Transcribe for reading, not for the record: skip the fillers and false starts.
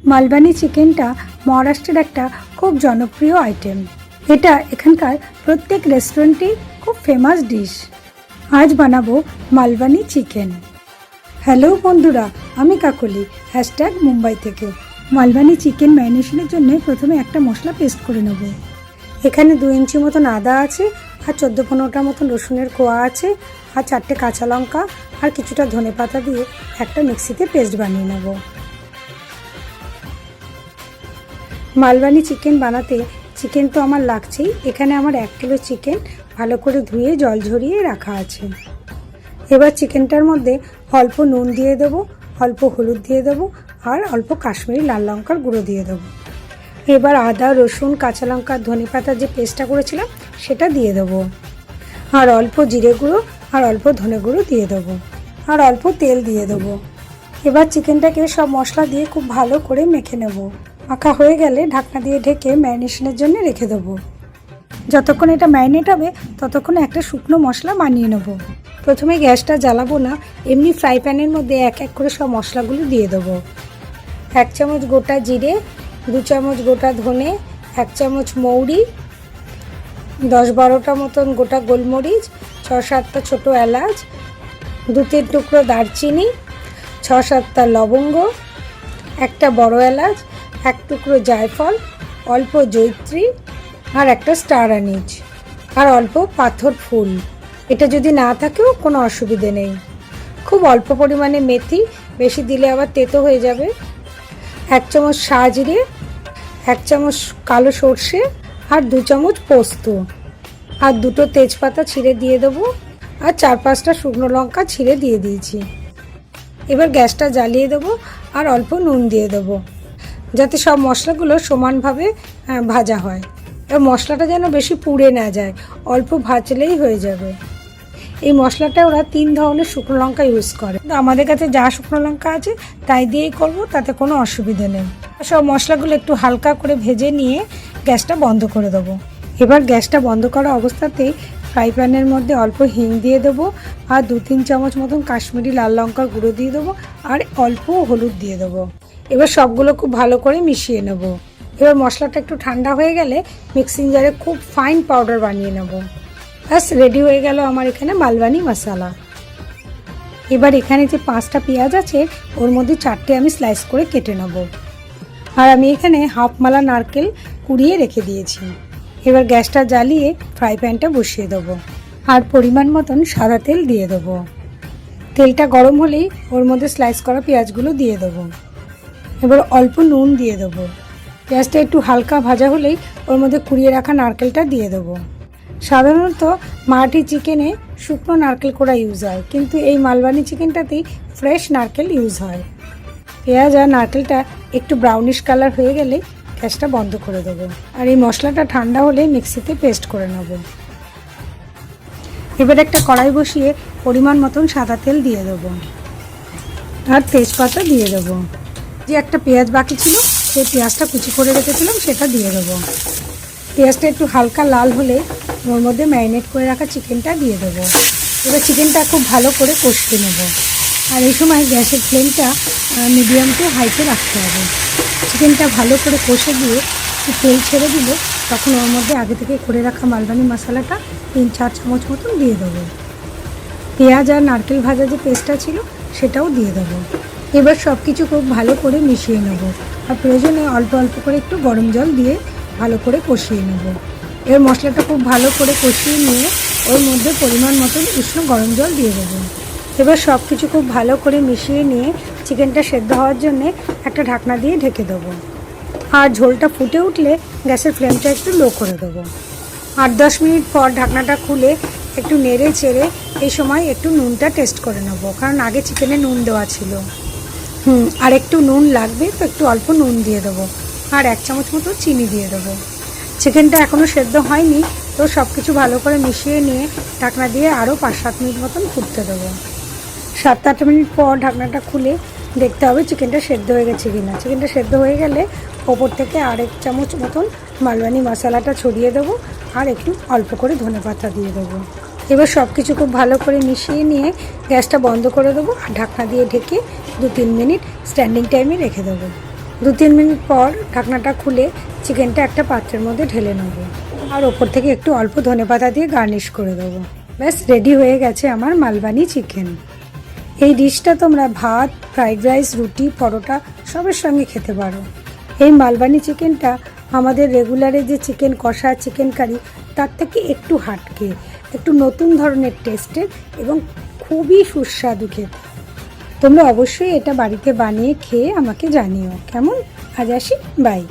মালবানি চিকেনটা মহারাষ্ট্রের একটা খুব জনপ্রিয় আইটেম। এটা এখানকার প্রত্যেক রেস্টুরেন্টেই খুব ফেমাস ডিশ। আজ বানাবো মালবানি চিকেন। হ্যালো বন্ধুরা, আমি কাকলি, #মুম্বাই থেকে। মালবানি চিকেন ম্যারিনেশনের জন্য প্রথমে একটা মশলা পেস্ট করে নেব। এখানে 2 ইঞ্চি মতন আদা আছে, আর 14-15টা মতন রসুনের কোয়া আছে, আর 4টে কাঁচা লঙ্কা আর কিছুটা ধনেপাতা দিয়ে একটা মিক্সিতে পেস্ট বানিয়ে নেব। মালবানি চিকেন বানাতে চিকেন তো আমার লাগছেই। এখানে আমার 1 কিলো চিকেন ভালো করে ধুয়ে জল ঝরিয়ে রাখা আছে। এবার চিকেনটার মধ্যে অল্প নুন দিয়ে দেবো, অল্প হলুদ দিয়ে দেবো, আর অল্প কাশ্মীরি লাল লঙ্কার গুঁড়ো দিয়ে দেবো। এবার আদা, রসুন, কাঁচা লঙ্কা, ধনেপাতার যে পেস্টটা করেছিলাম সেটা দিয়ে দেবো, আর অল্প জিরে গুঁড়ো আর অল্প ধনে গুঁড়ো দিয়ে দেবো, আর অল্প তেল দিয়ে দেবো। এবার চিকেনটাকে সব মশলা দিয়ে খুব ভালো করে মেখে নেব। মাখা হয়ে গেলে ঢাকনা দিয়ে ঢেকে ম্যারিনেশনের জন্য রেখে দেবো। যতক্ষণ এটা ম্যারিনেট হবে ততক্ষণ একটা শুকনো মশলা বানিয়ে নেব। প্রথমে গ্যাসটা জ্বালাবো না, এমনি ফ্রাই প্যানের মধ্যে এক এক করে সব মশলাগুলো দিয়ে দেবো। 1 চামচ গোটা জিরে, 2 চামচ গোটা ধনে, 1 চামচ মৌরি, 10-12টা মতন গোটা গোলমরিচ, 6-7টা ছোটো এলাচ, 2-3 টুকরো দারচিনি, 6-7টা লবঙ্গ, একটা বড় এলাচ, 1 টুকরো জায়ফল, অল্প জয়িত্রী, আর একটা স্টার আনিজ, আর অল্প পাথর ফুল। এটা যদি না থাকেও কোনো অসুবিধে নেই। খুব অল্প পরিমাণে মেথি, বেশি দিলে আবার তেতো হয়ে যাবে। 1 চামচ সাজিরে, 1 চামচ কালো সর্ষে, আর 2 চামচ পোস্ত, আর 2টো তেজপাতা ছিঁড়ে দিয়ে দেবো, আর 4-5টা শুকনো লঙ্কা ছিঁড়ে দিয়ে দিয়েছি। এবার গ্যাসটা জ্বালিয়ে দেবো আর অল্প নুন দিয়ে দেবো, যাতে সব মশলাগুলো সমানভাবে ভাজা হয়। এবার মশলাটা যেন বেশি পুড়ে না যায়, অল্প ভাজলেই হয়ে যাবে। এই মশলাটা ওরা 3 ধরনের শুকনো লঙ্কা ইউজ করে, আমাদের কাছে যা শুকনো লঙ্কা আছে তাই দিয়েই করব, তাতে কোনো অসুবিধে নেই। সব মশলাগুলো একটু হালকা করে ভেজে নিয়ে গ্যাসটা বন্ধ করে দেবো। এবার গ্যাসটা বন্ধ করা অবস্থাতেই ফ্রাই প্যানের মধ্যে অল্প হিং দিয়ে দেবো, আর 2-3 চামচ মতন কাশ্মীরি লাল লঙ্কার গুঁড়ো দিয়ে দেবো, আর অল্প হলুদ দিয়ে দেবো। এবার সবগুলো খুব ভালো করে মিশিয়ে নেব। এবার মশলাটা একটু ঠান্ডা হয়ে গেলে মিক্সিং জারে খুব ফাইন পাউডার বানিয়ে নেব। ব্যাস রেডি হয়ে গেল আমার এখানে মালবানি মশলা। এবার এখানে যে 5টা পেঁয়াজ আছে ওর মধ্যে 4টে আমি স্লাইস করে কেটে নেব। আর আমি এখানে হাফ মালা নারকেল কুড়িয়ে রেখে দিয়েছি। এবার গ্যাসটা জ্বালিয়ে ফ্রাই প্যানটা বসিয়ে দেবো, আর পরিমাণ মতন সাদা তেল দিয়ে দেবো। তেলটা গরম হলেই ওর মধ্যে স্লাইস করা পেঁয়াজগুলো দিয়ে দেবো। এবার অল্প নুন দিয়ে দেবো। পেঁয়াজটা একটু হালকা ভাজা হলেই ওর মধ্যে কুড়িয়ে রাখা নারকেলটা দিয়ে দেবো। সাধারণত মারাঠি চিকেনে শুকনো নারকেল কোড়া ইউজ হয়, কিন্তু এই মালবানি চিকেনটাতেই ফ্রেশ নারকেল ইউজ হয়। পেঁয়াজ আর নারকেলটা একটু ব্রাউনিশ কালার হয়ে গেলে গ্যাসটা বন্ধ করে দেবো, আর এই মশলাটা ঠান্ডা হলে মিক্সিতে পেস্ট করে নেব। এবার একটা কড়াই বসিয়ে পরিমাণ মতন সাদা তেল দিয়ে দেবো, আর তেজপাতা দিয়ে দেবো। যে একটা পেঁয়াজ বাকি ছিল সেই পেঁয়াজটা কুচি করে রেখেছিলাম সেটা দিয়ে দেবো। পেঁয়াজটা একটু হালকা লাল হলে ওর মধ্যে ম্যারিনেট করে রাখা চিকেনটা দিয়ে দেবো। এবার চিকেনটা খুব ভালো করে কষিয়ে নেব, আর এই সময় গ্যাসের ফ্লেমটা মিডিয়াম টু হাইতে রাখতে হবে। চিকেনটা ভালো করে কষে দিয়ে একটু তেল ছেড়ে দিলে তখন ওর মধ্যে আগে থেকে করে রাখা মালবানি মশলাটা 3-4 চামচ মতন দিয়ে দেবো। পেঁয়াজ আর নারকেল ভাজা যে পেস্টটা ছিল সেটাও দিয়ে দেবো। এবার সব কিছু খুব ভালো করে মিশিয়ে নেব, আর প্রয়োজনে অল্প অল্প করে একটু গরম জল দিয়ে ভালো করে কষিয়ে নেব। এবার মশলাটা খুব ভালো করে কষিয়ে নিয়ে ওর মধ্যে পরিমাণ মতন উষ্ণ গরম জল দিয়ে দেবো। এবার সব কিছু খুব ভালো করে মিশিয়ে নিয়ে চিকেনটা সেদ্ধ হওয়ার জন্যে একটা ঢাকনা দিয়ে ঢেকে দেবো, আর ঝোলটা ফুটে উঠলে গ্যাসের ফ্লেমটা একটু লো করে দেবো। 8-10 মিনিট পর ঢাকনাটা খুলে একটু নেড়ে চেড়ে এই সময় একটু নুনটা টেস্ট করে নেব, কারণ আগে চিকেনে নুন দেওয়া ছিল। আর একটু নুন লাগবে তো একটু অল্প নুন দিয়ে দেবো, আর 1 চামচ মতো চিনি দিয়ে দেবো। চিকেনটা এখনও সেদ্ধ হয়নি, তো সব কিছু ভালো করে মিশিয়ে নিয়ে ঢাকনা দিয়ে আরও 5-7 মিনিট মতন ফুটতে দেবো। 7-8 মিনিট পর ঢাকনাটা খুলে দেখতে হবে চিকেনটা সেদ্ধ হয়ে গেছে কিনা। চিকেনটা সেদ্ধ হয়ে গেলে ওপর থেকে 1 চামচ মতন মালবানি মশলাটা ছড়িয়ে দেবো, আর একটু অল্প করে ধনেপাতা দিয়ে দেবো। এবার সব কিছু খুব ভালো করে মিশিয়ে নিয়ে গ্যাসটা বন্ধ করে দেবো, আর ঢাকনা দিয়ে ঢেকে 2-3 মিনিট স্ট্যান্ডিং টাইমে রেখে দেবো। 2-3 মিনিট পর ঢাকনাটা খুলে চিকেনটা একটা পাত্রের মধ্যে ঢেলে নেবো আর ওপর থেকে একটু অল্প ধনেপাতা দিয়ে গার্নিশ করে দেবো। ব্যাস রেডি হয়ে গেছে আমার মালবানি চিকেন। এই ডিশটা তোমরা ভাত, ফ্রাইড রাইস, রুটি, পরোটা সবের সঙ্গে খেতে পারো। এই মালবানি চিকেনটা আমাদের রেগুলারে যে চিকেন কষা, চিকেন কারি তার থেকে একটু হাটকে, একটু নতুন ধরনের টেস্টের এবং খুবই সুস্বাদু খেতে। তোমরা অবশ্যই এটা বাড়িতে বানিয়ে খেয়ে আমাকে জানিও কেমন। আজ আসি, বাই।